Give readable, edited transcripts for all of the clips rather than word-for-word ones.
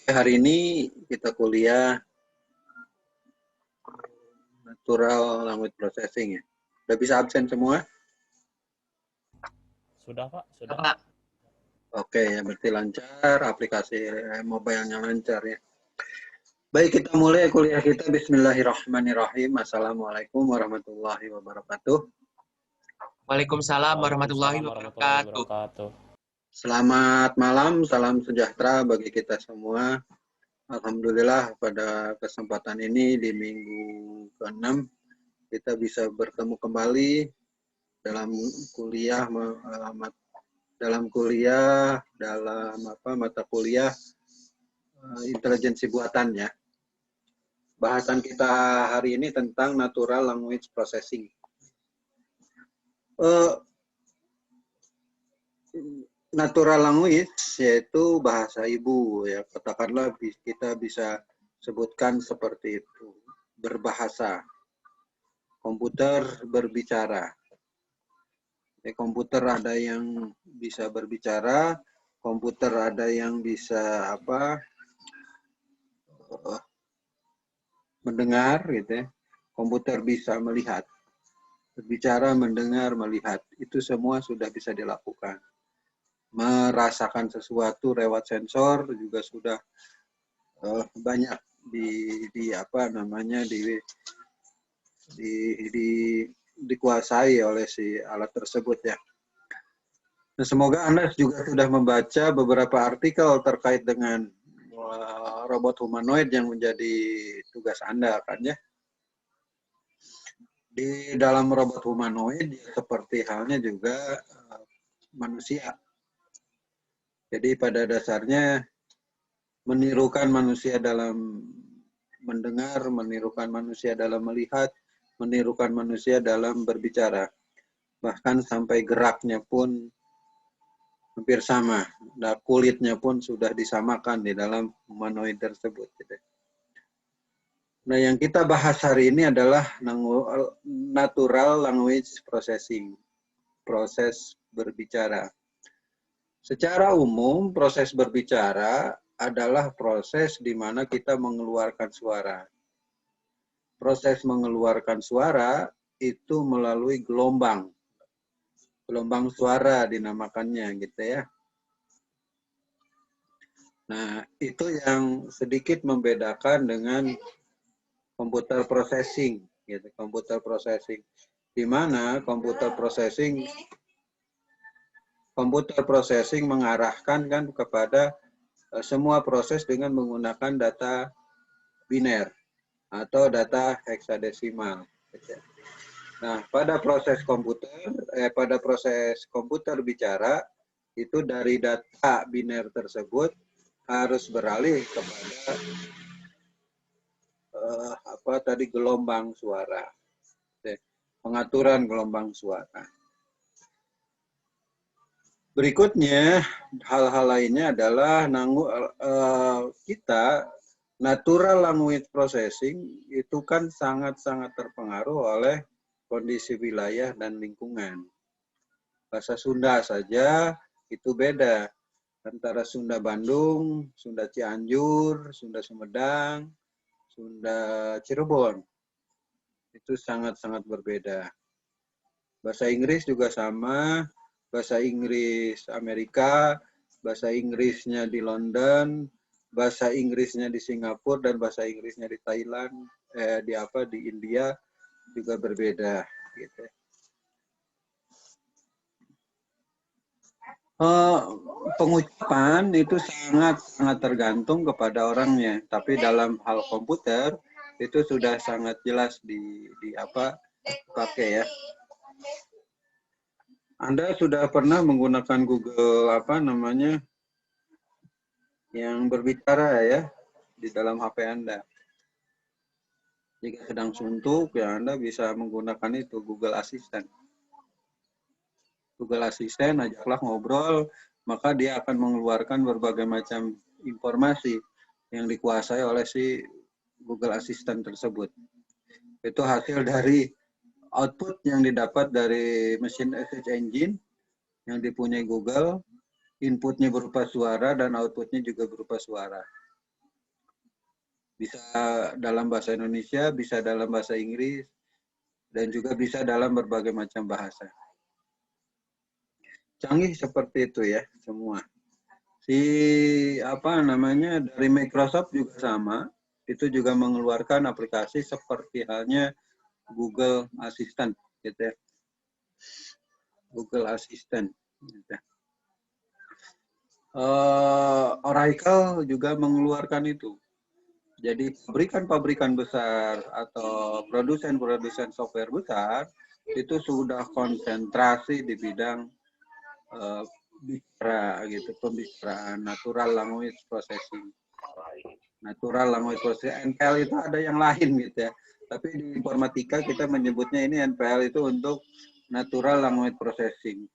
Hari ini kita kuliah Natural Language Processing ya. Udah bisa absen semua? Sudah, Pak. Sudah. Oke, ya berarti lancar, aplikasi mobile-nya lancar ya. Baik, kita mulai kuliah kita. Bismillahirrahmanirrahim. Assalamualaikum warahmatullahi wabarakatuh. Waalaikumsalam warahmatullahi wabarakatuh. Selamat malam, salam sejahtera bagi kita semua. Alhamdulillah pada kesempatan ini di minggu ke-6 kita bisa bertemu kembali dalam kuliah mata kuliah intelijensi buatan ya. Bahasan kita hari ini tentang natural language processing. Natural language yaitu bahasa ibu ya, katakanlah kita bisa sebutkan seperti itu. Berbahasa. Komputer berbicara. Komputer ada yang bisa berbicara, komputer ada yang bisa mendengar gitu ya. Komputer bisa melihat. Berbicara, mendengar, melihat. Itu semua sudah bisa dilakukan. Merasakan sesuatu lewat sensor juga sudah banyak dikuasai oleh si alat tersebut ya. Nah, semoga Anda juga sudah membaca beberapa artikel terkait dengan robot humanoid yang menjadi tugas Anda kan ya. Di dalam robot humanoid seperti halnya juga manusia. Jadi pada dasarnya menirukan manusia dalam mendengar, menirukan manusia dalam melihat, menirukan manusia dalam berbicara. Bahkan sampai geraknya pun hampir sama. Nah, kulitnya pun sudah disamakan di dalam humanoid tersebut. Nah, yang kita bahas hari ini adalah natural language processing. Proses berbicara. Secara umum, proses berbicara adalah proses di mana kita mengeluarkan suara. Proses mengeluarkan suara itu melalui gelombang. Gelombang suara dinamakannya gitu ya. Nah, itu yang sedikit membedakan dengan computer processing gitu. Computer processing di mana computer processing mengarahkan kan kepada semua proses dengan menggunakan data biner atau data heksadesimal. Nah, pada proses komputer bicara itu dari data biner tersebut harus beralih kepada gelombang suara. Pengaturan gelombang suara. Berikutnya, hal-hal lainnya adalah kita natural language processing itu kan sangat-sangat terpengaruh oleh kondisi wilayah dan lingkungan. Bahasa Sunda saja itu beda antara Sunda Bandung, Sunda Cianjur, Sunda Sumedang, Sunda Cirebon. Itu sangat-sangat berbeda. Bahasa Inggris juga sama. Bahasa Inggris Amerika, bahasa Inggrisnya di London, bahasa Inggrisnya di Singapura dan bahasa Inggrisnya di Thailand, di India juga berbeda gitu. Eh, Pengucapan itu sangat tergantung kepada orangnya. Tapi dalam hal komputer itu sudah sangat jelas di apa pakai ya. Anda sudah pernah menggunakan Google apa namanya yang berbicara ya di dalam HP Anda. Jika sedang suntuk ya Anda bisa menggunakan itu Google Assistant. Google Assistant ajaklah ngobrol, maka dia akan mengeluarkan berbagai macam informasi yang dikuasai oleh si Google Assistant tersebut. Itu hasil dari output yang didapat dari mesin search engine yang dipunyai Google, inputnya berupa suara dan outputnya juga berupa suara. Bisa dalam bahasa Indonesia, bisa dalam bahasa Inggris, dan juga bisa dalam berbagai macam bahasa. Canggih seperti itu ya semua. Si apa namanya dari Microsoft juga sama, itu juga mengeluarkan aplikasi seperti halnya Google Assistant gitu ya. Google Assistant gitu. Oracle juga mengeluarkan itu. Jadi pabrikan-pabrikan besar atau produsen-produsen software besar itu sudah konsentrasi di bidang bicara gitu, pembicaraan, natural language processing. Natural language processing, NPL itu ada yang lain gitu ya. Tapi di informatika kita menyebutnya ini NPL itu untuk natural language processing.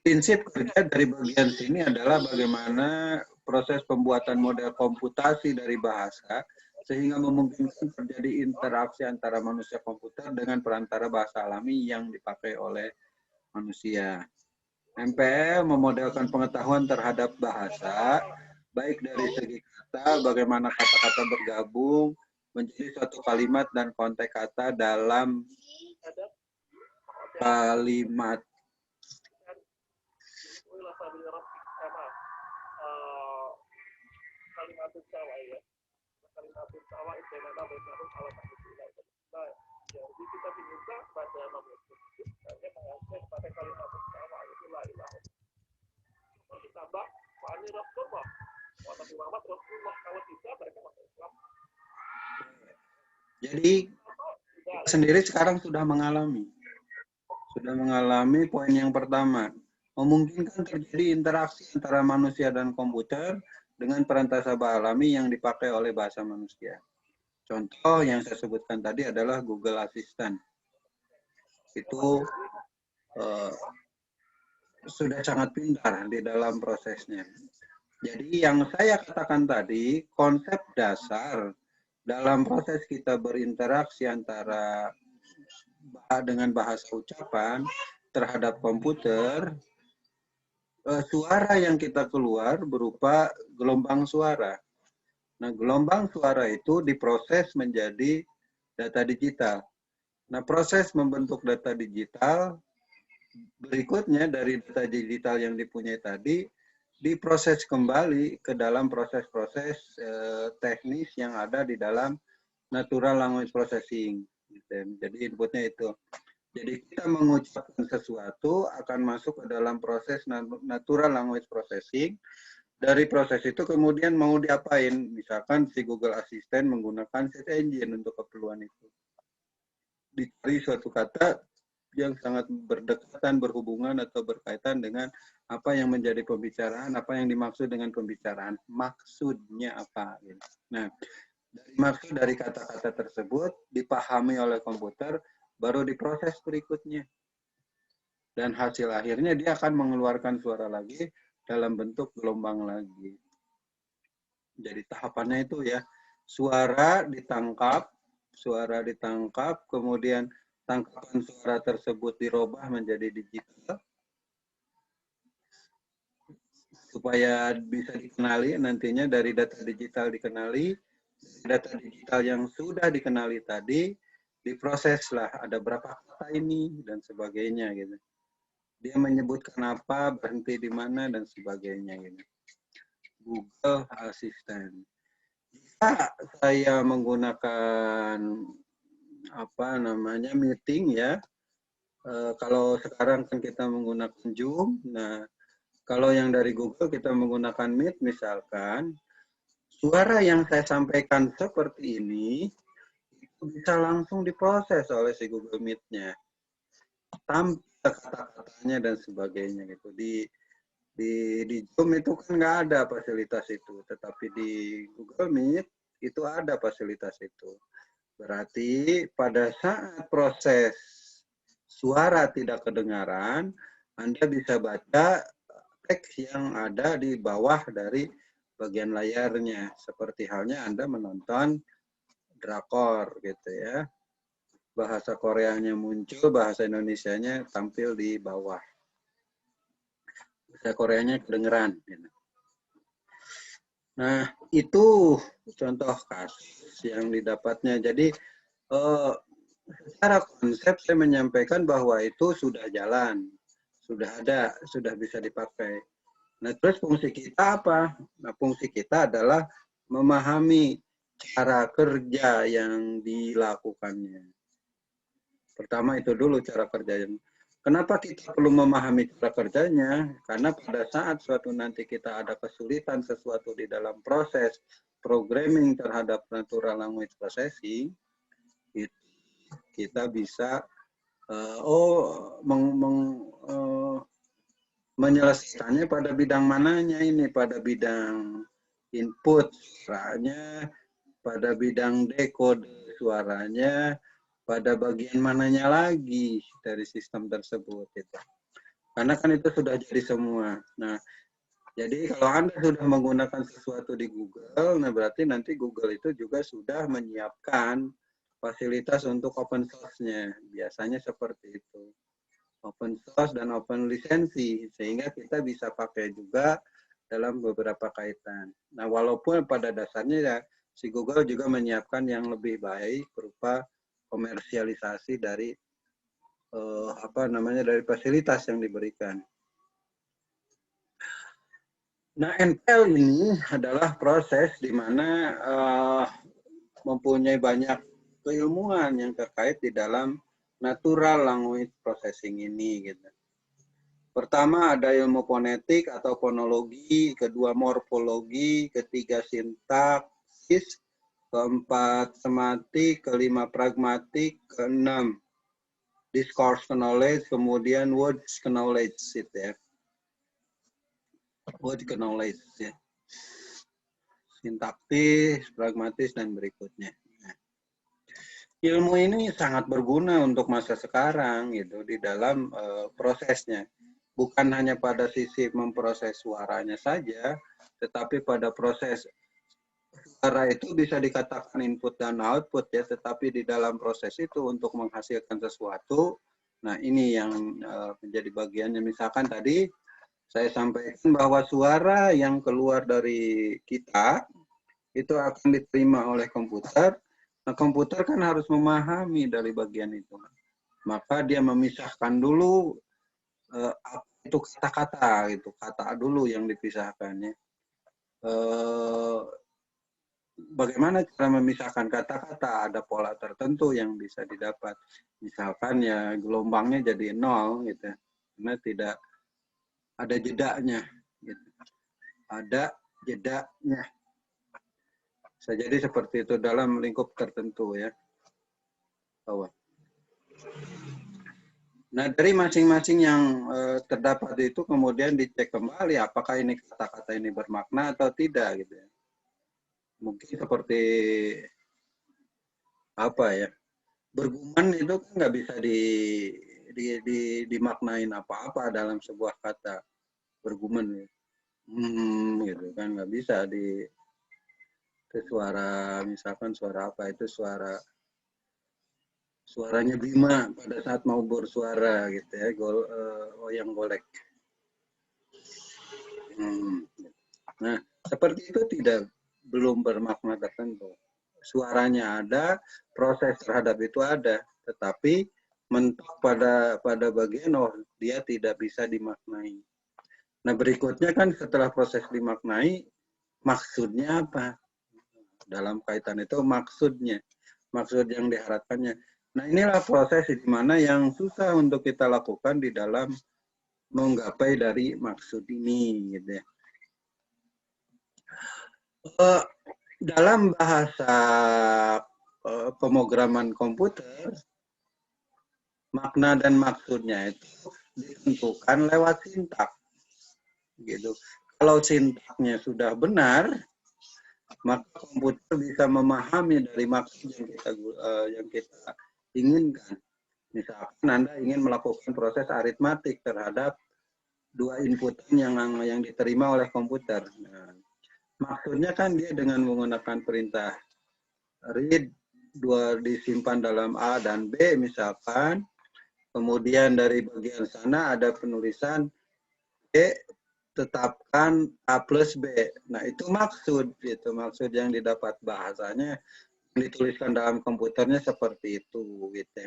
Prinsip kerja dari bagian sini adalah bagaimana proses pembuatan model komputasi dari bahasa sehingga memungkinkan terjadi interaksi antara manusia komputer dengan perantara bahasa alami yang dipakai oleh manusia. MPL memodelkan pengetahuan terhadap bahasa, baik dari segi kata, bagaimana kata-kata bergabung menjadi suatu kalimat dan konteks kata dalam kalimat. Jadi sendiri sekarang sudah mengalami poin yang pertama, memungkinkan terjadi interaksi antara manusia dan komputer dengan perantara bahasa alami yang dipakai oleh bahasa manusia. Contoh yang saya sebutkan tadi adalah Google Assistant. Itu sudah sangat pintar di dalam prosesnya. Jadi yang saya katakan tadi, konsep dasar dalam proses kita berinteraksi antara dengan bahasa ucapan terhadap komputer, suara yang kita keluar berupa gelombang suara. Nah, gelombang suara itu diproses menjadi data digital. Nah, proses membentuk data digital berikutnya dari data digital yang dipunyai tadi diproses kembali ke dalam proses-proses teknis yang ada di dalam natural language processing. Jadi inputnya itu. Jadi kita mengucapkan sesuatu akan masuk ke dalam proses natural language processing. Dari proses itu kemudian mau diapain? Misalkan si Google Assistant menggunakan search engine untuk keperluan itu. Dicari suatu kata yang sangat berdekatan, berhubungan atau berkaitan dengan apa yang menjadi pembicaraan, apa yang dimaksud dengan pembicaraan, maksudnya apa. Nah, dari maksud dari kata-kata tersebut dipahami oleh komputer, baru diproses berikutnya. Dan hasil akhirnya dia akan mengeluarkan suara lagi dalam bentuk gelombang lagi. Jadi tahapannya itu ya, suara ditangkap, kemudian tangkapan suara tersebut dirubah menjadi digital supaya bisa dikenali nantinya dari data digital dikenali, data digital yang sudah dikenali tadi diproseslah ada berapa kata ini dan sebagainya gitu. Dia menyebutkan apa, berhenti di mana dan sebagainya gitu. Google Assistant. Jika saya menggunakan apa namanya meeting ya, Kalau sekarang kan kita menggunakan Zoom, nah kalau yang dari Google kita menggunakan Meet misalkan, suara yang saya sampaikan seperti ini itu bisa langsung diproses oleh si Google Meet-nya. Tanpa kata-katanya dan sebagainya gitu. Di Zoom itu kan nggak ada fasilitas itu, tetapi di Google Meet itu ada fasilitas itu. Berarti pada saat proses suara tidak kedengaran, Anda bisa baca teks yang ada di bawah dari bagian layarnya. Seperti halnya Anda menonton drakor gitu ya. Bahasa Koreanya muncul, bahasa Indonesianya tampil di bawah. Bahasa Koreanya kedengeran. Gitu. Nah, itu contoh kasus yang didapatnya. Jadi, secara konsep saya menyampaikan bahwa itu sudah jalan, sudah ada, sudah bisa dipakai. Nah, terus fungsi kita apa? Nah, fungsi kita adalah memahami cara kerja yang dilakukannya. Pertama itu dulu cara kerjanya. Kenapa kita perlu memahami cara kerjanya? Karena pada saat suatu nanti kita ada kesulitan sesuatu di dalam proses programming terhadap natural language processing, kita bisa menyelesaikannya pada bidang mananya ini, pada bidang input suaranya, pada bidang decode suaranya, pada bagian mananya lagi dari sistem tersebut. Gitu. Karena kan itu sudah jadi semua. Nah, jadi kalau Anda sudah menggunakan sesuatu di Google, nah berarti nanti Google itu juga sudah menyiapkan fasilitas untuk open source-nya. Biasanya seperti itu. Open source dan open lisensi, sehingga kita bisa pakai juga dalam beberapa kaitan. Nah, walaupun pada dasarnya ya, si Google juga menyiapkan yang lebih baik berupa komersialisasi dari dari fasilitas yang diberikan. Nah, NPL ini adalah proses di mana mempunyai banyak keilmuan yang terkait di dalam natural language processing ini. Gitu. Pertama ada ilmu fonetik atau fonologi, kedua morfologi, ketiga sintaksis, keempat sematik, kelima pragmatik, keenam discourse knowledge, kemudian words knowledge, gitu ya. Word knowledge, ya. Sintaktis, pragmatis, dan berikutnya. Nah, ilmu ini sangat berguna untuk masa sekarang, gitu, di dalam prosesnya. Bukan hanya pada sisi memproses suaranya saja, tetapi pada proses suara itu bisa dikatakan input dan output ya, tetapi di dalam proses itu untuk menghasilkan sesuatu, nah ini yang menjadi bagiannya. Misalkan tadi saya sampaikan bahwa suara yang keluar dari kita itu akan diterima oleh komputer. Nah, komputer kan harus memahami dari bagian itu. Maka dia memisahkan dulu itu kata-kata, gitu, kata dulu yang dipisahkannya. Bagaimana cara memisahkan kata-kata? Ada pola tertentu yang bisa didapat. Misalkan ya gelombangnya jadi 0 gitu. Karena tidak ada jedanya gitu. Ada jedanya. Bisa jadi seperti itu dalam lingkup tertentu ya. Nah, dari masing-masing yang terdapat itu kemudian dicek kembali apakah ini kata-kata ini bermakna atau tidak gitu ya. Mungkin seperti apa ya? Bergumam itu kan nggak bisa dimaknain apa-apa dalam sebuah kata bergumam ya. Gitu kan nggak bisa itu suara, misalkan suara apa itu suaranya Bima pada saat mau bersuara gitu ya, yang golek. Nah, seperti itu belum bermakna tertentu. Suaranya ada, proses terhadap itu ada, tetapi mentok pada bagian dia tidak bisa dimaknai. Nah, berikutnya kan setelah proses dimaknai, maksudnya apa? Dalam kaitan itu maksud yang diharapkannya. Nah, inilah proses di mana yang susah untuk kita lakukan di dalam menggapai dari maksud ini, gitu ya. Dalam bahasa pemrograman komputer, makna dan maksudnya itu ditentukan lewat sintak, gitu. Kalau sintaknya sudah benar, maka komputer bisa memahami dari maksud yang kita inginkan. Misalkan Anda ingin melakukan proses aritmatik terhadap dua inputan yang diterima oleh komputer. Nah, maksudnya kan dia dengan menggunakan perintah read dua disimpan dalam A dan B misalkan, kemudian dari bagian sana ada penulisan B tetapkan A plus B. Nah, itu maksud yang didapat bahasanya dituliskan dalam komputernya seperti itu gitu.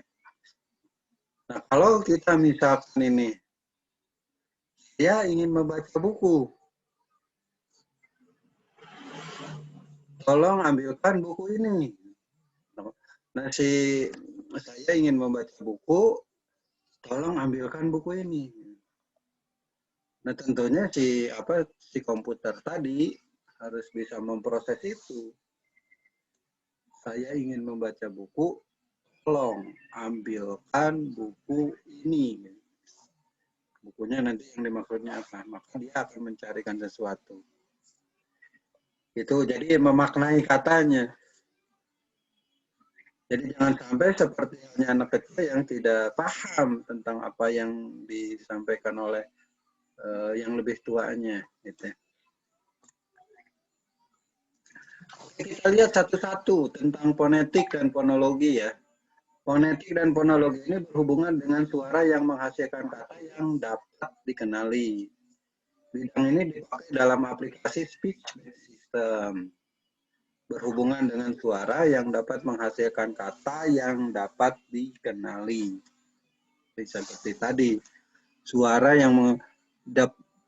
Nah, kalau kita misalkan ini dia ingin membaca buku, tolong ambilkan buku ini. Nah, saya ingin membaca buku, tolong ambilkan buku ini. Nah, tentunya si komputer tadi harus bisa memproses itu. Saya ingin membaca buku, tolong ambilkan buku ini. Bukunya nanti yang dimaksudnya apa? Maka dia akan mencarikan sesuatu. Itu jadi memaknai katanya. Jadi jangan sampai seperti anak kecil yang tidak paham tentang apa yang disampaikan oleh yang lebih tuanya. Gitu. Kita lihat satu-satu tentang fonetik dan fonologi ya. Fonetik dan fonologi ini berhubungan dengan suara yang menghasilkan kata yang dapat dikenali. Bidang ini dipakai dalam aplikasi speech system. Berhubungan dengan suara yang dapat menghasilkan kata yang dapat dikenali. Seperti tadi, suara yang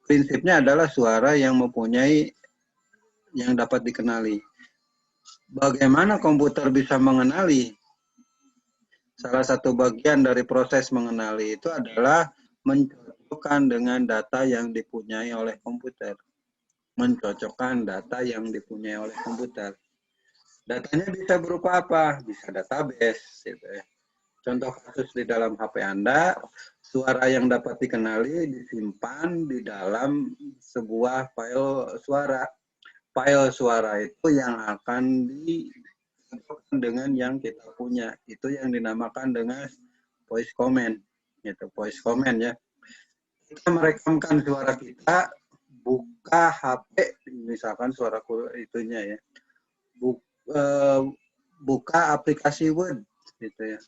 prinsipnya adalah suara yang mempunyai yang dapat dikenali. Bagaimana komputer bisa mengenali? Salah satu bagian dari proses mengenali itu adalah mencocokkan dengan data yang dipunyai oleh komputer. Mencocokkan data yang dipunyai oleh komputer. Datanya bisa berupa apa? Bisa database. Gitu ya. Contoh kasus di dalam HP Anda, suara yang dapat dikenali disimpan di dalam sebuah file suara. File suara itu yang akan dengan yang kita punya. Itu yang dinamakan dengan voice command. Gitu, voice command ya. Kita merekamkan suara kita, buka HP, misalkan suara itunya ya. Buka aplikasi Word gitu ya.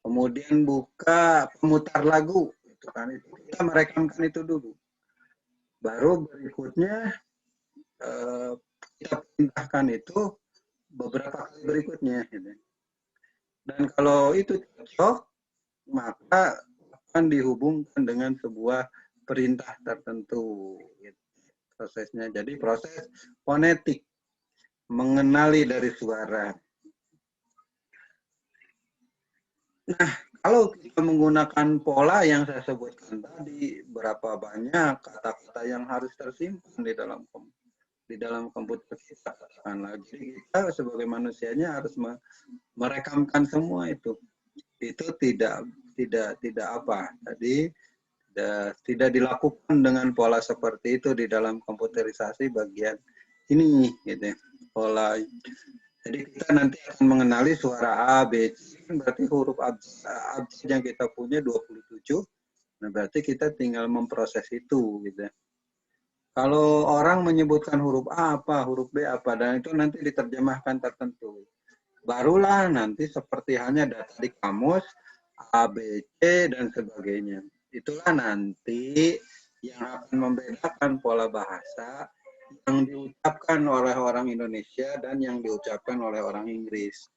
Kemudian buka pemutar lagu gitu kan. Kita merekamkan itu dulu. Baru berikutnya kita perintahkan itu beberapa kali berikutnya gitu. Dan kalau itu cocok, maka akan dihubungkan dengan sebuah perintah tertentu gitu, prosesnya. Jadi proses fonetik, mengenali dari suara. Nah, kalau kita menggunakan pola yang saya sebutkan tadi, berapa banyak kata-kata yang harus tersimpan di dalam komputer kita. Jadi kita sebagai manusianya harus merekamkan semua itu. Itu tidak apa. Jadi tidak dilakukan dengan pola seperti itu di dalam komputerisasi bagian ini gitu ya. Pola. Jadi kita nanti akan mengenali suara A, B, C, berarti huruf abjad yang kita punya 27. Nah, berarti kita tinggal memproses itu gitu ya. Kalau orang menyebutkan huruf A apa, huruf B apa, dan itu nanti diterjemahkan tertentu. Barulah nanti seperti hanya data di kamus, A, B, C, dan sebagainya. Itulah nanti yang akan membedakan pola bahasa yang diucapkan oleh orang Indonesia dan yang diucapkan oleh orang Inggris.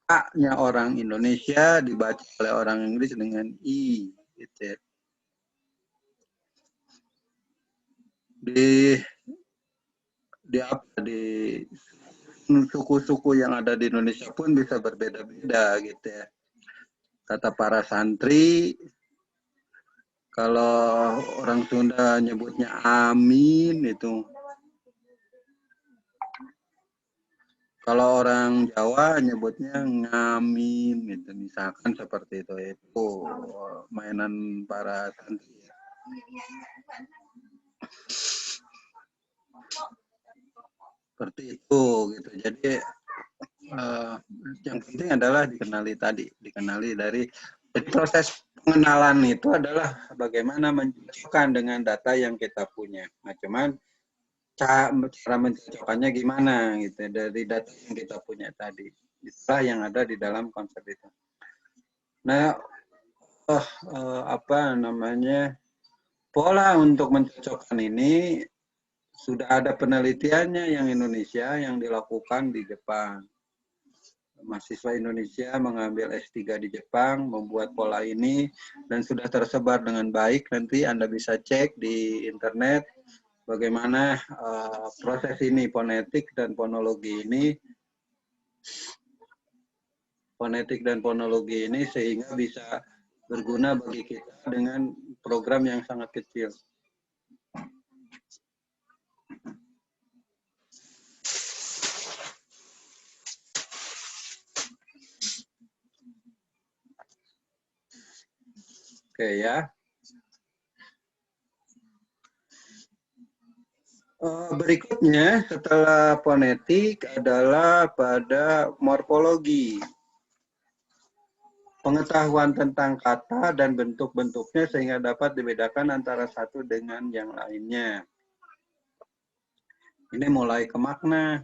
A-nya orang Indonesia dibaca oleh orang Inggris dengan I. Gitu ya. Di suku-suku yang ada di Indonesia pun bisa berbeda-beda gitu ya. kata para santri, kalau orang Sunda nyebutnya amin itu. Kalau orang Jawa nyebutnya ngamin gitu. Misalkan seperti itu mainan para santri. Seperti itu gitu. Jadi yang penting adalah dikenali dari proses pengenalan itu adalah bagaimana mencocokkan dengan data yang kita punya. Nah, cuman cara mencocokkannya gimana gitu dari data yang kita punya tadi. Itulah yang ada di dalam konsep itu. Nah, apa namanya, pola untuk mencocokkan ini sudah ada penelitiannya yang Indonesia yang dilakukan di Jepang. Mahasiswa Indonesia mengambil S3 di Jepang, membuat pola ini, dan sudah tersebar dengan baik. Nanti Anda bisa cek di internet bagaimana proses ini, fonetik dan fonologi ini, sehingga bisa berguna bagi kita dengan program yang sangat kecil. Oke ya. Berikutnya setelah fonetik adalah pada morfologi. Pengetahuan tentang kata dan bentuk-bentuknya sehingga dapat dibedakan antara satu dengan yang lainnya. Ini mulai ke makna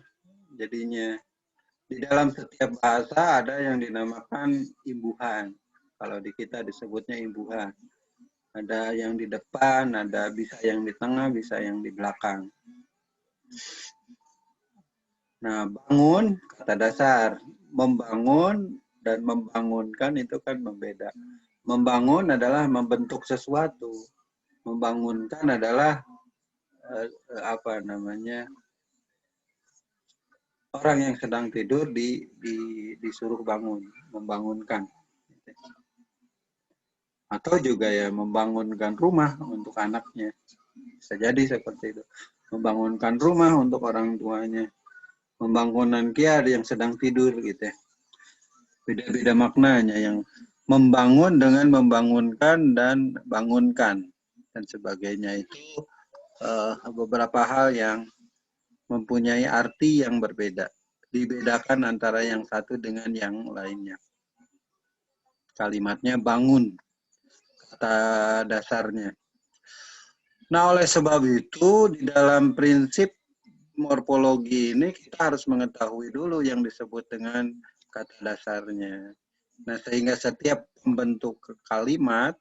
jadinya. Di dalam setiap bahasa ada yang dinamakan imbuhan. Kalau di kita disebutnya imbuhan. Ada yang di depan, ada bisa yang di tengah, bisa yang di belakang. Nah, bangun, kata dasar. Membangun dan membangunkan itu kan berbeda. Membangun adalah membentuk sesuatu. Membangunkan adalah apa namanya, orang yang sedang tidur disuruh bangun, membangunkan. Atau juga ya membangunkan rumah untuk anaknya. Bisa jadi seperti itu. Membangunkan rumah untuk orang tuanya. Pembangunan kia yang sedang tidur gitu ya. Beda-beda maknanya, yang membangun dengan membangunkan dan bangunkan dan sebagainya itu beberapa hal yang mempunyai arti yang berbeda. Dibedakan antara yang satu dengan yang lainnya. Kalimatnya bangun, kata dasarnya. Nah, oleh sebab itu di dalam prinsip morfologi ini kita harus mengetahui dulu yang disebut dengan kata dasarnya. Nah, sehingga setiap pembentuk kalimat,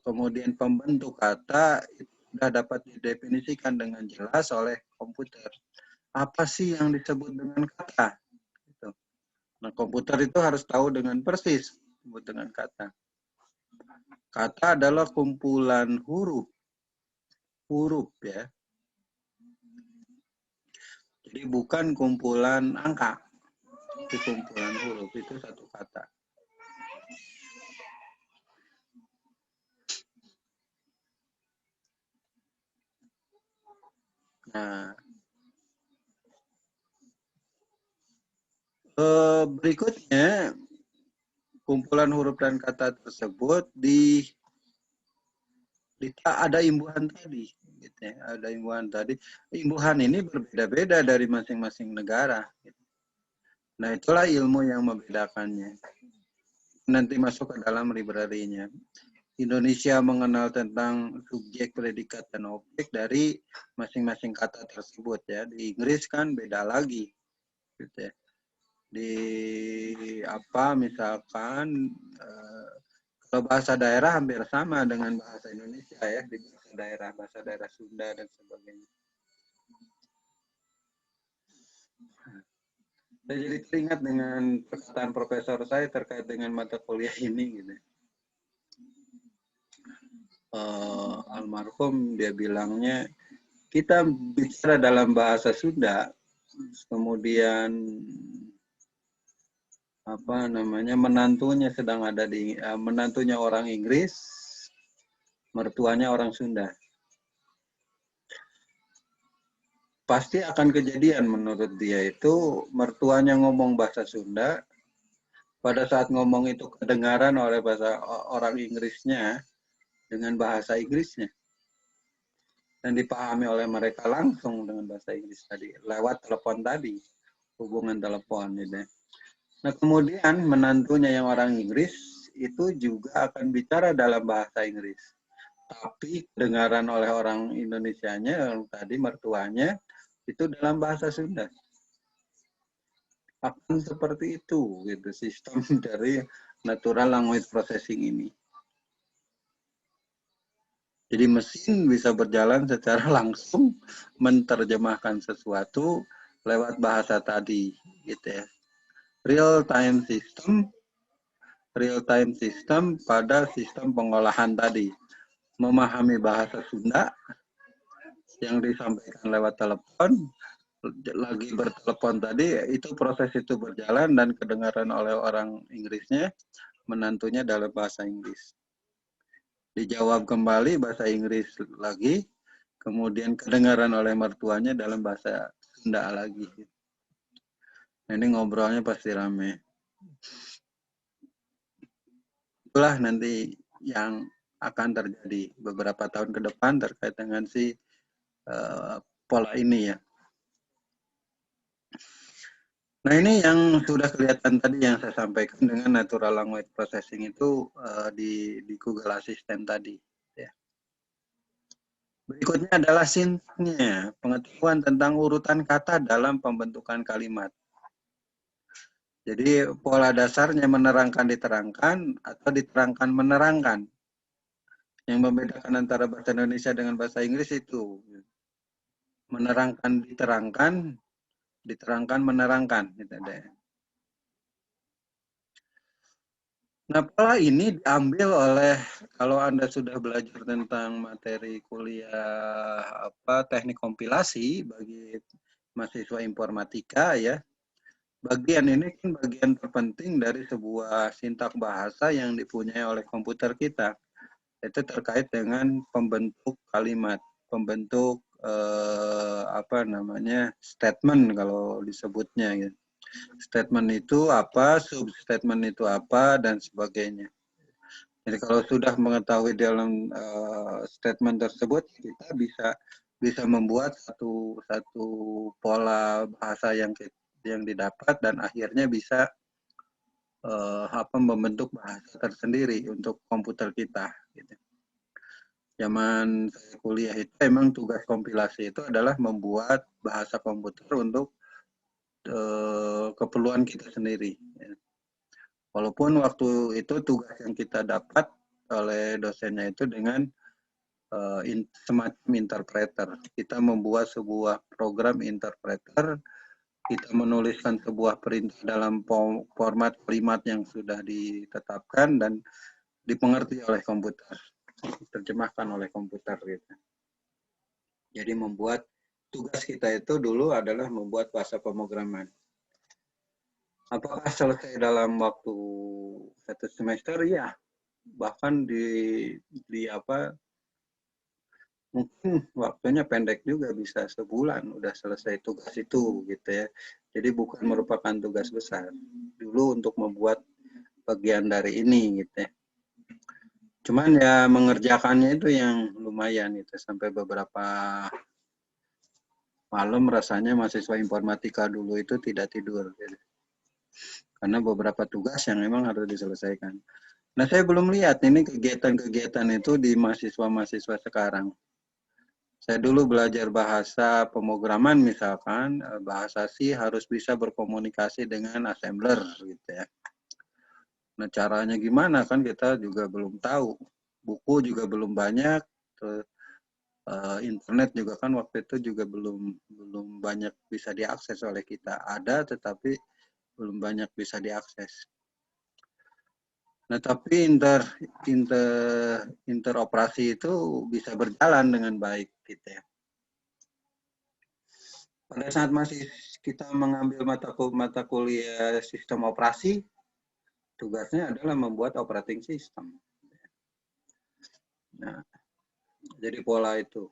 kemudian pembentuk kata, itu sudah dapat didefinisikan dengan jelas oleh komputer. Apa sih yang disebut dengan kata? Nah, komputer itu harus tahu dengan persis disebut dengan kata. Kata adalah kumpulan huruf ya. Jadi bukan kumpulan angka. Itu kumpulan huruf, itu satu kata. Nah, berikutnya kumpulan huruf dan kata tersebut ada imbuhan tadi, gitu ya. Ada imbuhan tadi. Imbuhan ini berbeda-beda dari masing-masing negara. Gitu. Nah, itulah ilmu yang membedakannya. Nanti masuk ke dalam library-nya. Indonesia mengenal tentang subjek, predikat, dan objek dari masing-masing kata tersebut ya. Di Inggris kan beda lagi, gitu ya. Di apa misalkan kalau bahasa daerah hampir sama dengan bahasa Indonesia ya, di bahasa daerah Sunda dan sebagainya. Saya jadi teringat dengan perkataan profesor saya terkait dengan mata kuliah ini gitu. Almarhum dia bilangnya, kita bicara dalam bahasa Sunda, kemudian apa namanya, menantunya sedang ada di menantunya orang Inggris, mertuanya orang Sunda. Pasti akan kejadian menurut dia itu mertuanya ngomong bahasa Sunda, pada saat ngomong itu kedengaran oleh bahasa orang Inggrisnya dengan bahasa Inggrisnya dan dipahami oleh mereka langsung dengan bahasa Inggris tadi lewat telepon tadi, hubungan telepon gitu. Nah, kemudian menantunya yang orang Inggris itu juga akan bicara dalam bahasa Inggris. Tapi kedengaran oleh orang Indonesianya yang tadi mertuanya itu dalam bahasa Sunda. Akan seperti itu gitu sistem dari natural language processing ini. Jadi mesin bisa berjalan secara langsung menerjemahkan sesuatu lewat bahasa tadi gitu ya. Real time system pada sistem pengolahan tadi. Memahami bahasa Sunda yang disampaikan lewat telepon, lagi bertelepon tadi, itu proses itu berjalan dan kedengaran oleh orang Inggrisnya, menantunya dalam bahasa Inggris. Dijawab kembali bahasa Inggris lagi, kemudian kedengaran oleh mertuanya dalam bahasa Sunda lagi. Nah, ini ngobrolnya pasti rame. Itulah nanti yang akan terjadi beberapa tahun ke depan terkait dengan si pola ini ya. Nah, ini yang sudah kelihatan tadi yang saya sampaikan dengan natural language processing itu di Google Assistant tadi. Ya. Berikutnya adalah sintaknya, pengetahuan tentang urutan kata dalam pembentukan kalimat. Jadi pola dasarnya menerangkan diterangkan atau diterangkan menerangkan. Yang membedakan antara bahasa Indonesia dengan bahasa Inggris itu menerangkan diterangkan, diterangkan menerangkan. Gitu deh. Nah, pola ini diambil oleh, kalau Anda sudah belajar tentang materi kuliah teknik kompilasi bagi mahasiswa informatika ya, bagian ini kan bagian terpenting dari sebuah sintak bahasa yang dipunyai oleh komputer kita. Itu terkait dengan pembentuk kalimat, pembentuk statement kalau disebutnya gitu. Statement itu apa, substatement itu apa, dan sebagainya. Jadi kalau sudah mengetahui dalam statement tersebut, kita bisa membuat satu pola bahasa yang didapat dan akhirnya bisa membentuk bahasa tersendiri untuk komputer kita. Gitu. Zaman saya kuliah itu memang tugas kompilasi itu adalah membuat bahasa komputer untuk keperluan kita sendiri. Walaupun waktu itu tugas yang kita dapat oleh dosennya itu dengan semacam interpreter. Kita membuat sebuah program interpreter, kita menuliskan sebuah perintah dalam format kalimat yang sudah ditetapkan dan dipengerti oleh komputer, diterjemahkan oleh komputer gitu. Jadi membuat tugas kita itu dulu adalah membuat bahasa pemrograman. Apakah selesai dalam waktu 1 semester? Ya, bahkan mungkin waktunya pendek juga, bisa sebulan udah selesai tugas itu gitu ya. Jadi bukan merupakan tugas besar dulu untuk membuat bagian dari ini gitu ya. Cuman ya mengerjakannya itu yang lumayan gitu, sampai beberapa malam rasanya mahasiswa informatika dulu itu tidak tidur gitu. Karena beberapa tugas yang memang harus diselesaikan. Nah, saya belum lihat ini kegiatan-kegiatan itu di mahasiswa-mahasiswa sekarang. Saya dulu belajar bahasa pemrograman misalkan, bahasa C harus bisa berkomunikasi dengan assembler gitu ya. Nah, caranya gimana kan kita juga belum tahu. Buku juga belum banyak, internet juga kan waktu itu juga belum banyak bisa diakses oleh kita. Ada tetapi belum banyak bisa diakses. Nah, tapi interoperasi itu bisa berjalan dengan baik gitu ya. Pada saat masih kita mengambil mata kuliah sistem operasi, tugasnya adalah membuat operating system. Nah, jadi pola itu.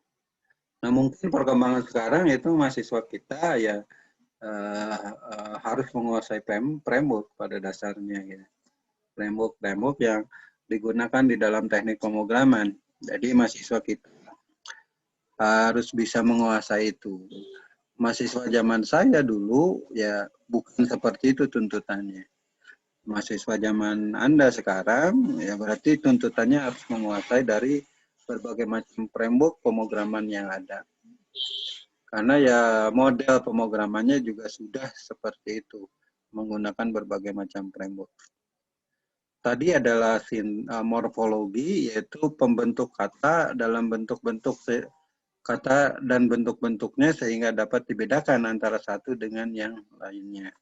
Nah, mungkin perkembangan sekarang itu mahasiswa kita ya harus menguasai framework pada dasarnya. Ya. Framework yang digunakan di dalam teknik pemrograman. Jadi mahasiswa kita harus bisa menguasai itu. Mahasiswa zaman saya dulu ya bukan seperti itu tuntutannya. Mahasiswa zaman Anda sekarang ya berarti tuntutannya harus menguasai dari berbagai macam framework pemrograman yang ada. Karena ya model pemrogramannya juga sudah seperti itu, menggunakan berbagai macam framework. Tadi adalah morfologi, yaitu pembentuk kata dalam bentuk-bentuk kata dan bentuk-bentuknya sehingga dapat dibedakan antara satu dengan yang lainnya.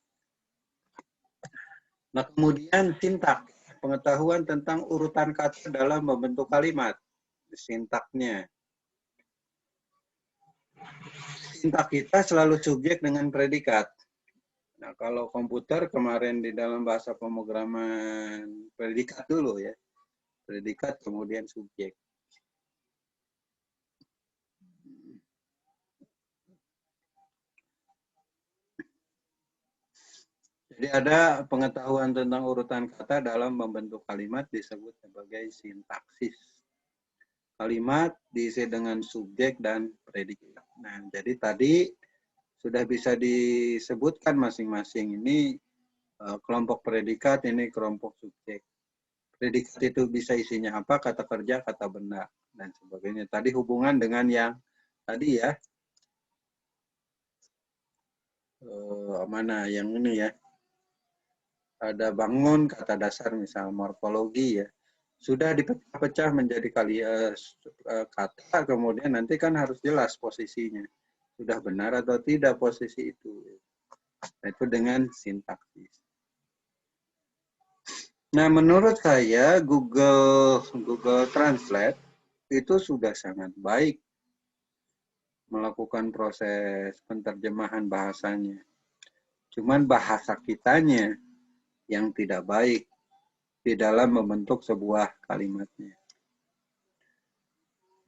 Nah, kemudian sintak, pengetahuan tentang urutan kata dalam membentuk kalimat, sintaknya. Sintak kita selalu subjek dengan predikat. Nah, kalau komputer kemarin di dalam bahasa pemrograman predikat dulu ya. Predikat kemudian subjek. Jadi ada pengetahuan tentang urutan kata dalam membentuk kalimat disebut sebagai sintaksis. Kalimat diisi dengan subjek dan predikat. Nah, jadi tadi sudah bisa disebutkan masing-masing ini kelompok predikat, ini kelompok subjek. Predikat itu bisa isinya apa, kata kerja, kata benda, dan sebagainya. Tadi hubungan dengan yang tadi ya, mana yang ini ya, ada bangun, kata dasar misal morfologi ya, sudah dipecah-pecah menjadi kata, kemudian nanti kan harus jelas posisinya. Sudah benar atau tidak posisi itu. Nah, itu dengan sintaksis. Nah, menurut saya Google Translate itu sudah sangat baik melakukan proses penerjemahan bahasanya. Cuman bahasa kitanya yang tidak baik di dalam membentuk sebuah kalimatnya.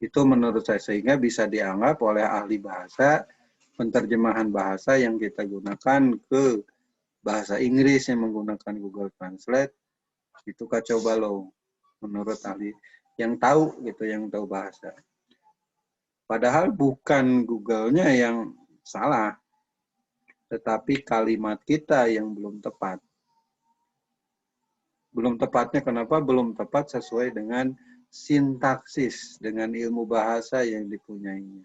Itu menurut saya sehingga bisa dianggap oleh ahli bahasa penerjemahan bahasa yang kita gunakan ke bahasa Inggris yang menggunakan Google Translate itu kacau balau menurut ahli yang tahu gitu, yang tahu bahasa. Padahal bukan Google-nya yang salah, tetapi kalimat kita yang belum tepat. Belum tepatnya kenapa? Belum tepat sesuai dengan sintaksis, dengan ilmu bahasa yang dipunyainya.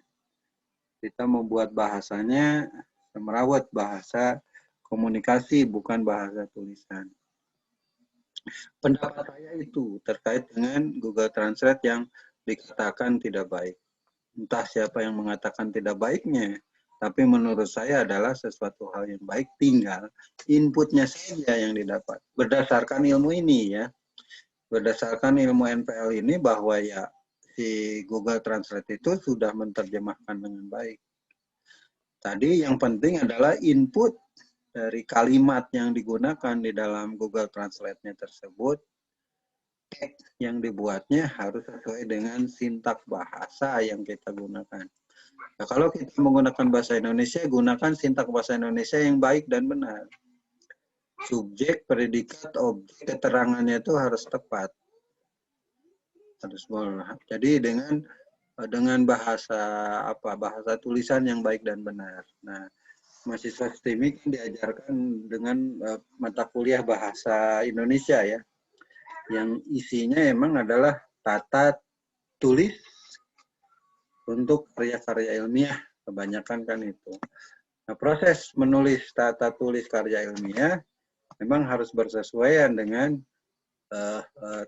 Kita membuat bahasanya merawat bahasa komunikasi, bukan bahasa tulisan. Pendapat saya itu terkait dengan Google Translate yang dikatakan tidak baik. Entah siapa yang mengatakan tidak baiknya, tapi menurut saya adalah sesuatu hal yang baik, tinggal inputnya saja yang didapat. Berdasarkan ilmu ini ya, berdasarkan ilmu NPL ini bahwa ya si Google Translate itu sudah menerjemahkan dengan baik. Tadi yang penting adalah input dari kalimat yang digunakan di dalam Google Translate-nya tersebut, teks yang dibuatnya harus sesuai dengan sintak bahasa yang kita gunakan. Nah, kalau kita menggunakan bahasa Indonesia, gunakan sintak bahasa Indonesia yang baik dan benar. Subjek, predikat, objek, keterangannya itu harus tepat. Harus boleh. Jadi dengan bahasa bahasa tulisan yang baik dan benar. Nah, mahasiswa STEMI diajarkan dengan mata kuliah bahasa Indonesia ya, yang isinya emang adalah tata tulis untuk karya-karya ilmiah, kebanyakan kan itu. Nah, proses menulis tata tulis karya ilmiah memang harus bersesuaian dengan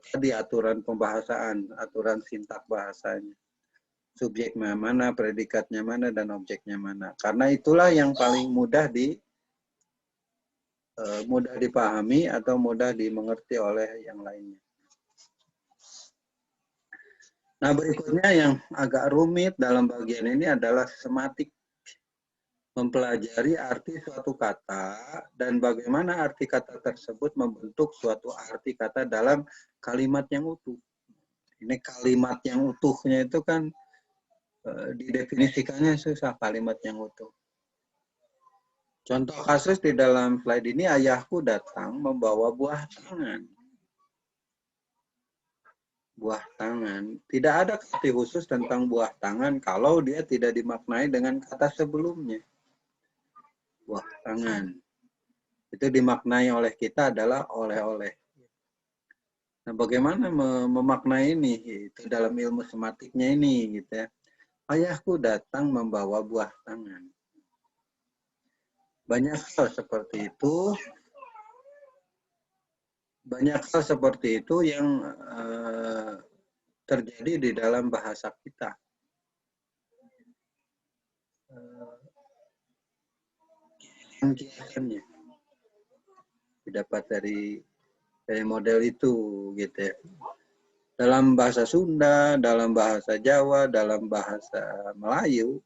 tadi aturan pembahasaan, aturan sintak bahasanya. Subjeknya mana, predikatnya mana, dan objeknya mana. Karena itulah yang paling mudah dipahami atau mudah dimengerti oleh yang lainnya. Nah, berikutnya yang agak rumit dalam bagian ini adalah sematik. mempelajari arti suatu kata dan bagaimana arti kata tersebut membentuk suatu arti kata dalam kalimat yang utuh. Ini kalimat yang utuhnya itu kan didefinisikannya susah, kalimat yang utuh. Contoh kasus di dalam slide ini, ayahku datang membawa buah tangan. Buah tangan. Tidak ada arti khusus tentang buah tangan kalau dia tidak dimaknai dengan kata sebelumnya. Buah tangan. Itu dimaknai oleh kita adalah oleh-oleh. Nah, bagaimana memaknai ini? Itu dalam ilmu sematiknya ini, gitu ya. Ayahku datang membawa buah tangan. Banyak hal seperti itu. Banyak hal seperti itu yang terjadi di dalam bahasa kita. Kiasannya didapat dari model itu, gitu ya. Dalam bahasa Sunda, dalam bahasa Jawa, dalam bahasa Melayu,